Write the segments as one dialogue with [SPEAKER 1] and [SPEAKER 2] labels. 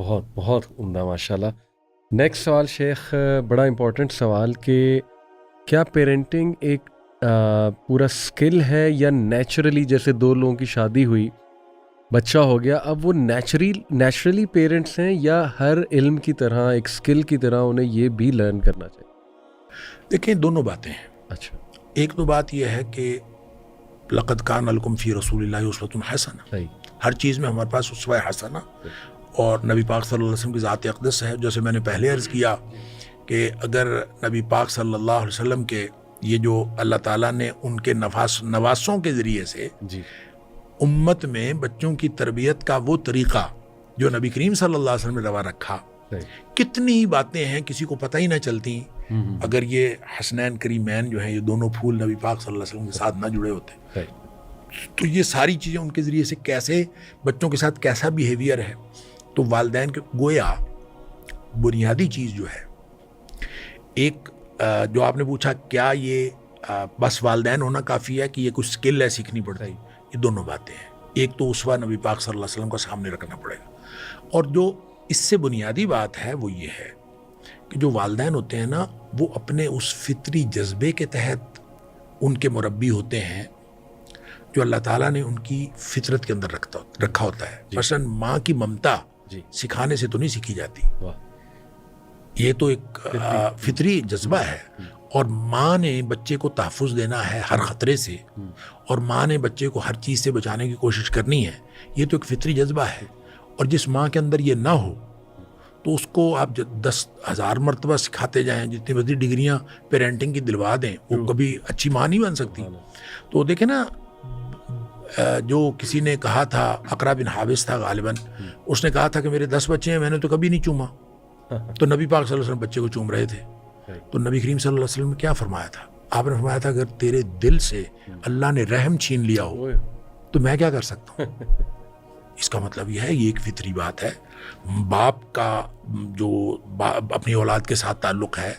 [SPEAKER 1] بہت بہت عمدہ ماشاءاللہ. نیکسٹ سوال شیخ، بڑا امپورٹنٹ سوال کہ کیا پیرنٹنگ ایک پورا اسکل ہے یا نیچرلی جیسے دو لوگوں کی شادی ہوئی بچہ ہو گیا اب وہ نیچرلی پیرنٹس ہیں یا ہر علم کی طرح ایک اسکل کی طرح انہیں یہ بھی لرن کرنا چاہیے؟
[SPEAKER 2] دیکھیں دونوں باتیں ہیں.
[SPEAKER 1] اچھا،
[SPEAKER 2] ایک تو بات یہ ہے کہ لقد کان لکم فی رسول اللہ اسوۃ حسنہ،
[SPEAKER 1] صحیح،
[SPEAKER 2] ہر چیز میں ہمارے پاس اسوہ حسنہ اور نبی پاک صلی اللہ علیہ وسلم کی ذات اقدس ہے. جیسے میں نے پہلے عرض کیا کہ اگر نبی پاک صلی اللہ علیہ وسلم کے یہ جو اللہ تعالیٰ نے ان کے نواسوں کے ذریعے سے
[SPEAKER 1] جی،
[SPEAKER 2] امت میں بچوں کی تربیت کا وہ طریقہ جو نبی کریم صلی اللہ علیہ وسلم نے روا رکھا،
[SPEAKER 1] صحیح،
[SPEAKER 2] کتنی ہی باتیں ہیں کسی کو پتہ ہی نہ چلتی اگر یہ حسنین کریمین جو ہیں یہ دونوں پھول نبی پاک صلی اللہ علیہ وسلم کے ساتھ نہ جڑے ہوتے.
[SPEAKER 1] صحیح،
[SPEAKER 2] تو یہ ساری چیزیں ان کے ذریعے سے کیسے بچوں کے ساتھ کیسا بیہیویئر ہے. تو والدین کے گویا بنیادی چیز جو ہے ایک جو آپ نے پوچھا کیا یہ بس والدین ہونا کافی ہے کہ یہ کچھ اسکل ہے سیکھنی پڑتی ہے، یہ دونوں باتیں ہیں. ایک تو اسوہ نبی پاک صلی اللہ علیہ وسلم کو سامنے رکھنا پڑے گا، اور جو اس سے بنیادی بات ہے وہ یہ ہے کہ جو والدین ہوتے ہیں نا وہ اپنے اس فطری جذبے کے تحت ان کے مربی ہوتے ہیں جو اللہ تعالیٰ نے ان کی فطرت کے اندر رکھا ہوتا ہے. مثلاً ماں کی ممتا سکھانے سے تو نہیں سیکھی جاتی، یہ تو ایک فطری جذبہ ہے. اور ماں نے بچے کو تحفظ دینا ہے ہر خطرے سے، اور ماں نے بچے کو ہر چیز سے بچانے کی کوشش کرنی ہے، یہ تو ایک فطری جذبہ ہے. اور جس ماں کے اندر یہ نہ ہو تو اس کو آپ 10,000 مرتبہ سکھاتے جائیں، جتنی بڑی ڈگریاں پیرنٹنگ کی دلوا دیں، وہ کبھی اچھی ماں نہیں بن سکتی. تو دیکھیں نا، جو کسی نے کہا تھا، اقرا بن حابس تھا غالباً، اس نے کہا تھا کہ میرے 10 بچے ہیں، میں نے تو کبھی نہیں چوما. تو نبی پاک صلی اللہ علیہ وسلم بچے کو چوم رہے تھے. تو نبی کریم صلی اللہ علیہ وسلم نے کیا فرمایا تھا؟ آپ نے فرمایا تھا اگر تیرے دل سے اللہ نے رحم چھین لیا ہو تو میں کیا کر سکتا ہوں. اس کا مطلب یہ ہے یہ ایک فطری بات ہے. باپ کا جو اپنی اولاد کے ساتھ تعلق ہے،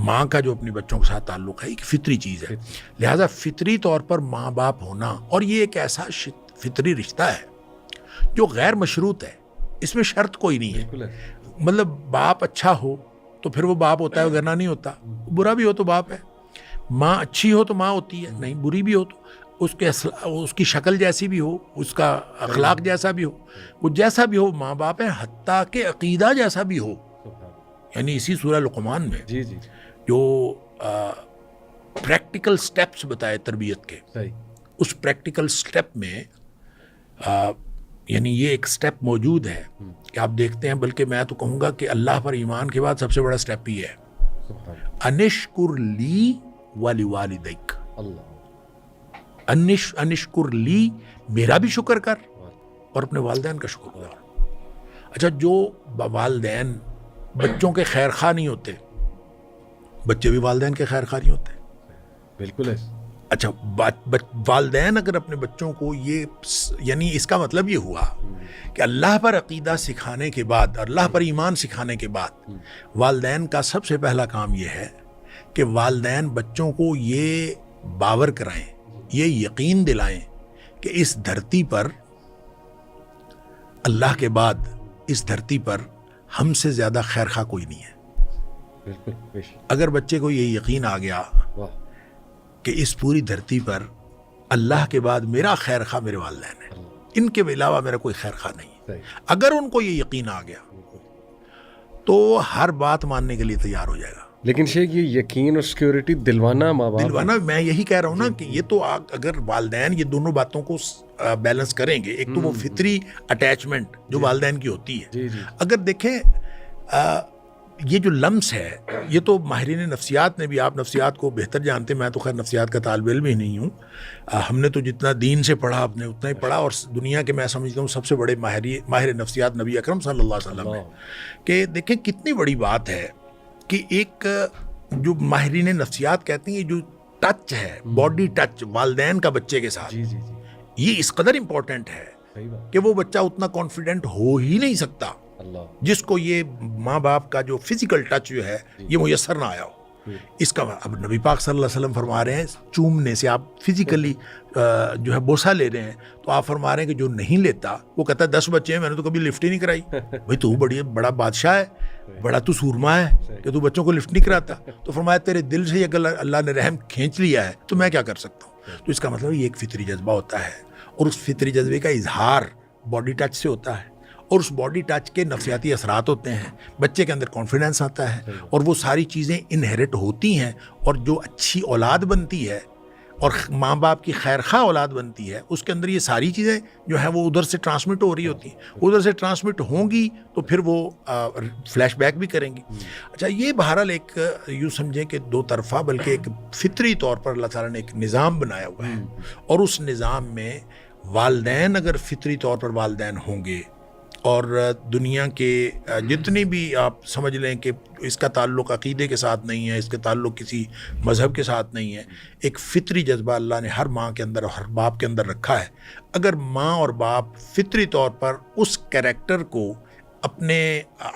[SPEAKER 2] ماں کا جو اپنی بچوں کے ساتھ تعلق ہے، ایک فطری چیز ہے. لہٰذا فطری طور پر ماں باپ ہونا، اور یہ ایک ایسا فطری رشتہ ہے جو غیر مشروط ہے، اس میں شرط کوئی نہیں ہے. مطلب باپ اچھا ہو تو پھر وہ باپ ہوتا ہے، وگرنہ نہیں ہوتا. برا بھی ہو تو باپ ہے. ماں اچھی ہو تو ماں ہوتی ہے، نہیں بری بھی ہو تو اس کی شکل جیسی بھی ہو، اس کا اخلاق جیسا بھی ہو، وہ جیسا بھی ہو ماں باپ ہے، حتیٰ کہ عقیدہ جیسا بھی ہو. یعنی اسی سورہ لقمان میں جو پریکٹیکل سٹیپس بتائے تربیت کے، اس پریکٹیکل سٹیپ میں یعنی یہ ایک سٹیپ موجود ہے کہ آپ دیکھتے ہیں، بلکہ میں تو کہوں گا کہ اللہ پر ایمان کے بعد سب سے بڑا سٹیپ یہ ہے، انشکر لی ولوالدیک. انشکر لی، میرا بھی شکر کر اور اپنے والدین کا شکر گزار. اچھا، جو والدین بچوں کے خیر خواہ نہیں ہوتے، بچے بھی والدین کے خیر خواہ نہیں ہوتے.
[SPEAKER 1] بالکل ہے.
[SPEAKER 2] اچھا، والدین اگر اپنے بچوں کو یہ، یعنی اس کا مطلب یہ ہوا کہ اللہ پر عقیدہ سکھانے کے بعد، اللہ پر ایمان سکھانے کے بعد، والدین کا سب سے پہلا کام یہ ہے کہ والدین بچوں کو یہ باور کرائیں، یہ یقین دلائیں کہ اس دھرتی پر اللہ کے بعد اس دھرتی پر ہم سے زیادہ خیر خواہ کوئی نہیں ہے. اگر بچے کو یہ یقین آ گیا کہ اس پوری دھرتی پر اللہ کے بعد میرا خیر خواہ میرے والدین ہیں، ان کے علاوہ میرا کوئی خیر خواہ نہیں، اگر ان کو یہ یقین آ گیا تو ہر بات ماننے کے لیے تیار ہو جائے گا.
[SPEAKER 1] لیکن شیخ یہ یقین اور سیکیورٹی دلوانا ماں باپ،
[SPEAKER 2] دلوانا، میں یہی کہہ رہا ہوں نا کہ یہ تو اگر والدین یہ دونوں باتوں کو بیلنس کریں گے، ایک تو وہ فطری اٹیچمنٹ جو والدین کی ہوتی ہے. اگر دیکھیں یہ جو لمس ہے، یہ تو ماہرین نفسیات نے بھی، آپ نفسیات کو بہتر جانتے، میں تو خیر نفسیات کا طالب علم ہی نہیں ہوں، ہم نے تو جتنا دین سے پڑھا آپ نے اتنا ہی پڑھا، اور دنیا کے میں سمجھتا ہوں سب سے بڑے ماہر نفسیات نبی اکرم صلی اللہ علیہ وسلم ہیں. کہ دیکھیں کتنی بڑی بات ہے کہ ایک جو ماہرین نفسیات کہتے ہیں، جو ٹچ ہے، باڈی ٹچ والدین کا بچے کے ساتھ، یہ اس قدر امپورٹنٹ ہے کہ وہ بچہ اتنا کانفیڈنٹ ہو ہی نہیں سکتا جس کو یہ ماں باپ کا جو فزیکل ٹچ جو ہے یہ میسر نہ آیا ہو. اس کا اب نبی پاک صلی اللہ علیہ وسلم فرما رہے ہیں چومنے سے آپ فزیکلی جو ہے بوسہ لے رہے ہیں تو آپ فرما رہے ہیں کہ جو نہیں لیتا وہ کہتا ہے 10 بچے ہیں میں نے تو کبھی لفٹ ہی نہیں کرائی. بھائی تو بڑا بادشاہ ہے, بڑا تو سورما ہے کہ تو بچوں کو لفٹ نہیں کراتا. تو فرمایا تیرے دل سے اگر اللہ نے رحم کھینچ لیا ہے تو میں کیا کر سکتا ہوں. تو اس کا مطلب یہ ایک فطری جذبہ ہوتا ہے اور اس فطری جذبے کا اظہار باڈی ٹچ سے ہوتا ہے اور اس باڈی ٹچ کے نفسیاتی اثرات ہوتے ہیں. بچے کے اندر کانفیڈنس آتا ہے اور وہ ساری چیزیں انہیرٹ ہوتی ہیں اور جو اچھی اولاد بنتی ہے اور ماں باپ کی خیرخواہ اولاد بنتی ہے اس کے اندر یہ ساری چیزیں جو ہیں وہ ادھر سے ٹرانسمٹ ہو رہی ہوتی ہیں. ادھر سے ٹرانسمٹ ہوں گی تو پھر وہ فلیش بیک بھی کریں گی. اچھا یہ بہرحال ایک یوں سمجھیں کہ دو طرفہ بلکہ ایک فطری طور پر اللہ تعالیٰ نے ایک نظام بنایا ہوا ہے اور اس نظام میں والدین اگر فطری طور پر والدین ہوں گے اور دنیا کے جتنی بھی آپ سمجھ لیں کہ اس کا تعلق عقیدے کے ساتھ نہیں ہے, اس کا تعلق کسی مذہب کے ساتھ نہیں ہے, ایک فطری جذبہ اللہ نے ہر ماں کے اندر اور ہر باپ کے اندر رکھا ہے. اگر ماں اور باپ فطری طور پر اس کریکٹر کو اپنے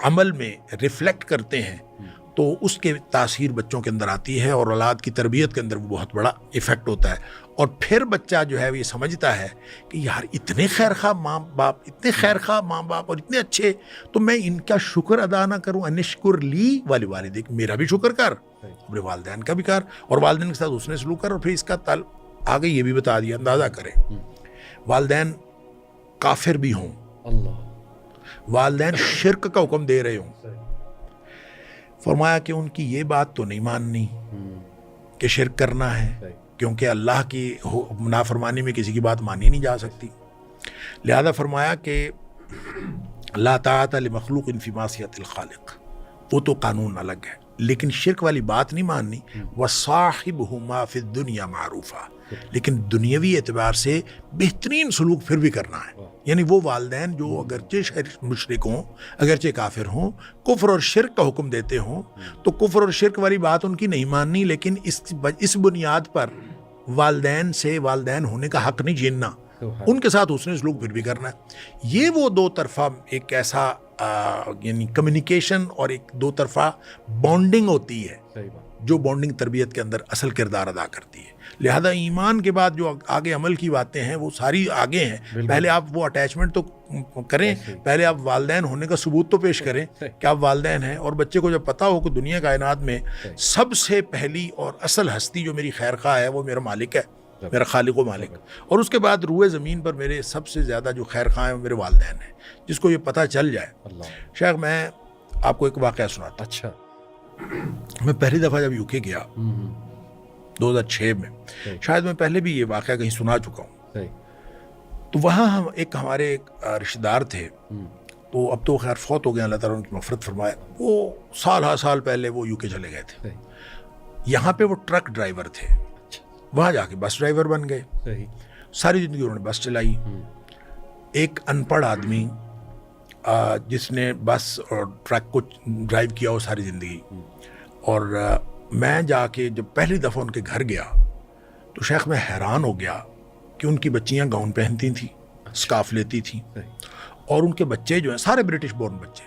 [SPEAKER 2] عمل میں ریفلیکٹ کرتے ہیں تو اس کے تاثیر بچوں کے اندر آتی ہے اور اولاد کی تربیت کے اندر وہ بہت بڑا ایفیکٹ ہوتا ہے. اور پھر بچہ جو ہے وہ یہ سمجھتا ہے کہ یار اتنے خیرخواہ ماں باپ اور اتنے اچھے, تو میں ان کا شکر ادا نہ کروں. انشکر لی والی والدیک, میرا بھی شکر کر, اپنے والدین کا بھی کر, اور والدین کے ساتھ اس نے سلوک کر. اور پھر اس کا آگے یہ بھی بتا دیا, اندازہ کریں والدین کافر بھی ہوں, والدین شرک کا حکم دے رہے ہوں, فرمایا کہ ان کی یہ بات تو نہیں ماننی کہ شرک کرنا ہے, کیونکہ اللہ کی نافرمانی میں کسی کی بات مانی نہیں جا سکتی. لہذا فرمایا کہ لا طاعت لمخلوق فی معصیت الخالق, وہ تو قانون الگ ہے, لیکن شرک والی بات نہیں ماننی. وصاحبہما فی الدنیا معروفا, لیکن دنیاوی اعتبار سے بہترین سلوک پھر بھی کرنا ہے. یعنی وہ والدین جو اگرچہ مشرک ہوں, اگرچہ کافر ہوں, کفر اور شرک کا حکم دیتے ہوں, تو کفر اور شرک والی بات ان کی نہیں ماننی, لیکن اس بنیاد پر والدین سے والدین ہونے کا حق نہیں چھیننا, ان کے ساتھ حسن سلوک پھر بھی کرنا ہے. یہ وہ دو طرفہ ایک ایسا یعنی کمیونیکیشن اور ایک دو طرفہ بانڈنگ ہوتی ہے جو بانڈنگ تربیت کے اندر اصل کردار ادا کرتی ہے. لہذا ایمان کے بعد جو آگے عمل کی باتیں ہیں وہ ساری آگے ہیں. پہلے آپ وہ اٹیچمنٹ تو کریں, پہلے آپ والدین ہونے کا ثبوت تو پیش کریں کہ آپ والدین ہیں. اور بچے کو جب پتہ ہو کہ دنیا کائنات میں سب سے پہلی اور اصل ہستی جو میری خیرخواہ ہے وہ میرا مالک ہے, میرا خالق و مالک, اور اس کے بعد روئے زمین پر میرے سب سے زیادہ جو خیرخواہ ہیں وہ میرے والدین ہیں. جس کو یہ پتہ چل جائے. شیخ میں آپ کو ایک واقعہ سناتا.
[SPEAKER 1] اچھا,
[SPEAKER 2] میں پہلی دفعہ جب یو کے گیا 2006 میں, شاید میں پہلے بھی یہ واقعہ کہیں سنا چکا ہوں, تو وہاں ہمارے رشتہ دار تھے, تو اب تو خیر فوت ہو گئے, اللہ تعالیٰ ان کی مغفرت فرمائے. وہ سال پہلے وہ یو کے چلے گئے تھے. یہاں پہ وہ ٹرک ڈرائیور تھے, وہاں جا کے بس ڈرائیور بن گئے. ساری زندگی انہوں نے بس چلائی. ایک ان پڑھ آدمی جس نے بس اور ٹرک کو ڈرائیو کیا وہ ساری زندگی. اور میں جا کے جب پہلی دفعہ ان کے گھر گیا تو شیخ میں حیران ہو گیا کہ ان کی بچیاں گاؤن پہنتی تھیں, سکارف لیتی تھیں, اور ان کے بچے جو ہیں سارے برٹش بورن بچے,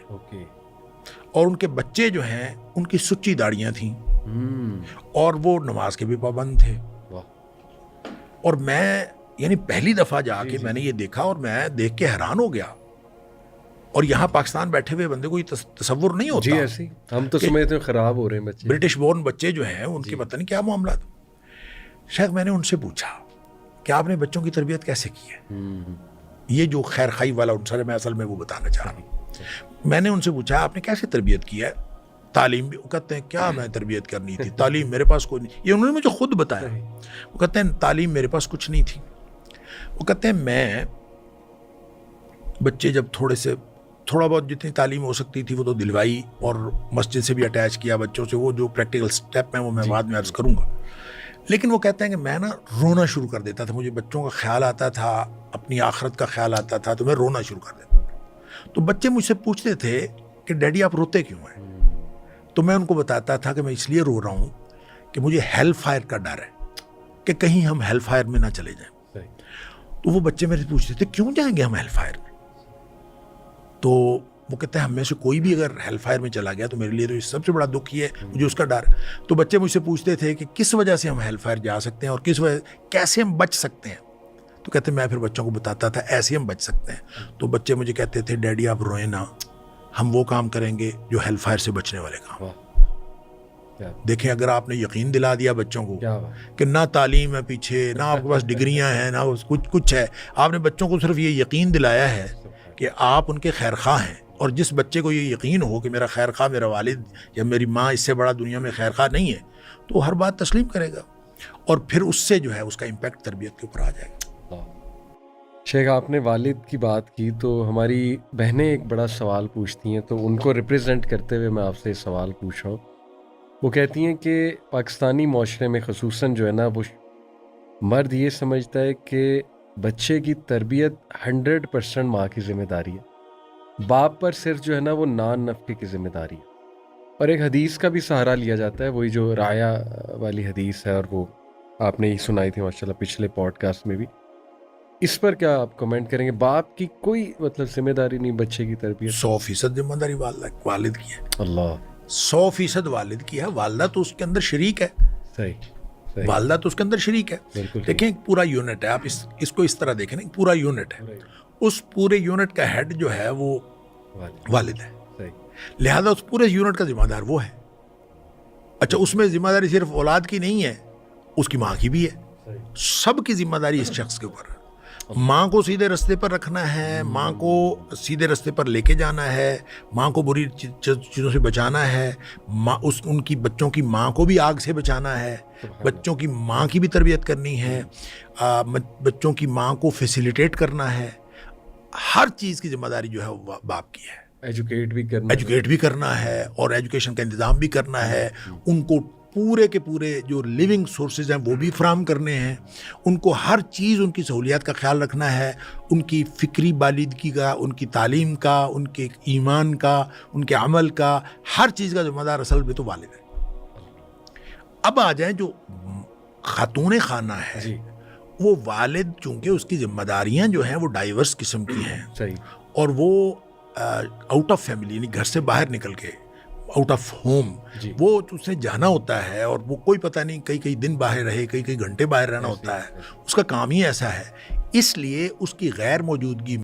[SPEAKER 2] اور ان کے بچے جو ہیں ان کی سچی داڑیاں تھیں, اور وہ نماز کے بھی پابند تھے. اور میں یعنی پہلی دفعہ جا کے میں نے یہ دیکھا اور میں دیکھ کے حیران ہو گیا. اور یہاں پاکستان بیٹھے ہوئے بندے کو یہ تصور نہیں ہوتا.
[SPEAKER 1] جی ایسی ہم تو سمجھتے ہیں خراب ہو رہے ہیں بچے,
[SPEAKER 2] برٹش بورن بچے جو ہیں ان کے پتہ نہیں کیا معاملات. شیخ میں نے ان سے پوچھا کہ آپ نے بچوں کی تربیت کیسے کی ہے. یہ جو خیر خائی والا عنصر ہے میں اصل میں وہ بتانا چاہ رہا ہوں. میں نے ان سے پوچھا آپ نے کیسے تربیت کی ہے. تعلیم بھی, وہ کہتے ہیں کیا میں تربیت کرنی تھی, تعلیم میرے پاس کوئی نہیں. یہ انہوں نے مجھے خود بتایا. وہ کہتے ہیں تعلیم میرے پاس کچھ نہیں تھی. وہ کہتے ہیں میں بچے جب تھوڑا بہت جتنی تعلیم ہو سکتی تھی وہ تو دلوائی, اور مسجد سے بھی اٹیچ کیا بچوں سے. وہ جو پریکٹیکل سٹیپ ہیں وہ میں بعد میں عرض کروں گا. لیکن وہ کہتے ہیں کہ میں نا رونا شروع کر دیتا تھا. مجھے بچوں کا خیال آتا تھا, اپنی آخرت کا خیال آتا تھا, تو میں رونا شروع کر دیتا تھا. تو بچے مجھ سے پوچھتے تھے کہ ڈیڈی آپ روتے کیوں ہیں. تو میں ان کو بتاتا تھا کہ میں اس لیے رو رہا ہوں کہ مجھے ہیل فائر کا ڈر ہے کہ کہیں ہم ہیل فائر میں نہ چلے جائیں. تو وہ بچے میرے سے پوچھتے تھے کیوں جائیں گے ہم ہیل فائر میں. تو وہ کہتا ہے ہم میں سے کوئی بھی اگر ہیل فائر میں چلا گیا تو میرے لیے تو سب سے بڑا دکھ یہ ہے، مجھے اس کا ڈر۔ تو بچے مجھ سے پوچھتے تھے کہ کس وجہ سے ہم ہیل فائر جا سکتے ہیں اور کس وجہ کیسے ہم بچ سکتے ہیں، تو کہتے میں پھر بچوں کو بتاتا تھا ایسے ہم بچ سکتے ہیں۔ تو بچے مجھے کہتے تھے ڈیڈی آپ روئیں نا، ہم وہ کام کریں گے جو ہیل فائر سے بچنے والے کام۔ دیکھیں اگر آپ نے یقین دلا دیا بچوں کو کہ نہ تعلیم ہے پیچھے، نہ آپ کے پاس ڈگریاں ہیں، نہ کچھ ہے، آپ نے بچوں کو صرف یہ یقین دلایا ہے کہ آپ ان کے خیر خواہ ہیں، اور جس بچے کو یہ یقین ہو کہ میرا خیر خواہ میرا والد یا میری ماں اس سے بڑا دنیا میں خیر خواہ نہیں ہے، تو ہر بات تسلیم کرے گا، اور پھر اس سے جو ہے اس کا امپیکٹ تربیت کے اوپر آ جائے گا۔
[SPEAKER 1] شیخ آپ نے والد کی بات کی تو ہماری بہنیں ایک بڑا سوال پوچھتی ہیں، تو ان کو ریپرزینٹ کرتے ہوئے میں آپ سے سوال پوچھ رہا ہوں۔ وہ کہتی ہیں کہ پاکستانی معاشرے میں خصوصاً جو ہے نا وہ مرد یہ سمجھتا ہے کہ بچے کی تربیت 100% ماں کی ذمہ داری ہے، باپ پر صرف جو ہے نا وہ نان نفقے کی ذمہ داری ہے، اور ایک حدیث کا بھی سہارا لیا جاتا ہے، وہی جو رایا والی حدیث ہے، اور وہ آپ نے ہی سنائی تھی ماشاءاللہ پچھلے پوڈ کاسٹ میں بھی۔ اس پر کیا آپ کمنٹ کریں گے؟ باپ کی کوئی مطلب ذمہ داری نہیں بچے کی تربیت؟
[SPEAKER 2] 100% ذمہ داری والد کی ہے،
[SPEAKER 1] اللہ
[SPEAKER 2] 100% والد کی ہے، والدہ تو اس کے اندر شریک ہے،
[SPEAKER 1] صحیح
[SPEAKER 2] والدہ تو اس کے اندر شریک ہے۔
[SPEAKER 1] بالکل
[SPEAKER 2] دیکھیں ایک پورا یونٹ ہے، آپ اس کو اس طرح دیکھیں نا، ایک پورا یونٹ ہے، اس پورے یونٹ کا ہیڈ جو ہے وہ والد ہے، لہذا اس پورے یونٹ کا ذمہ دار وہ ہے۔ اچھا اس میں ذمہ داری صرف اولاد کی نہیں ہے، اس کی ماں کی بھی ہے، سب کی ذمہ داری اس شخص کے اوپر ہے۔ ماں کو سیدھے رستے پر رکھنا ہے، ماں کو سیدھے رستے پر لے کے جانا ہے، ماں کو بری چیزوں سے بچانا ہے، ان کی بچوں کی ماں کو بھی آگ سے بچانا ہے، بچوں کی ماں کی بھی تربیت کرنی ہے، بچوں کی ماں کو فیسیلیٹیٹ کرنا ہے، ہر چیز کی ذمہ داری جو ہے وہ باپ کی ہے۔ ایجوکیٹ بھی کرنا ہے اور ایجوکیشن کا انتظام بھی کرنا ہے، ان کو پورے کے پورے جو لیونگ سورسز ہیں وہ بھی فراہم کرنے ہیں، ان کو ہر چیز ان کی سہولیات کا خیال رکھنا ہے، ان کی فکری بالغی کا، ان کی تعلیم کا، ان کے ایمان کا، ان کے عمل کا، ہر چیز کا ذمہ دار اصل میں تو والد ہے۔ اب آ جائیں جو خاتون خانہ ہے، وہ والد چونکہ اس کی ذمہ داریاں جو ہیں وہ ڈائیورس قسم کی ہیں، اور وہ آؤٹ آف فیملی یعنی گھر سے باہر نکل کے آؤٹ آف ہوم وہ اس نے جانا ہوتا ہے، اور وہ کوئی پتہ نہیں کئی دن باہر رہے، کئی گھنٹے باہر رہنا ہوتا ہے، اس کا کام ہی ایسا ہے، اس لیے اس کی غیر موجودگی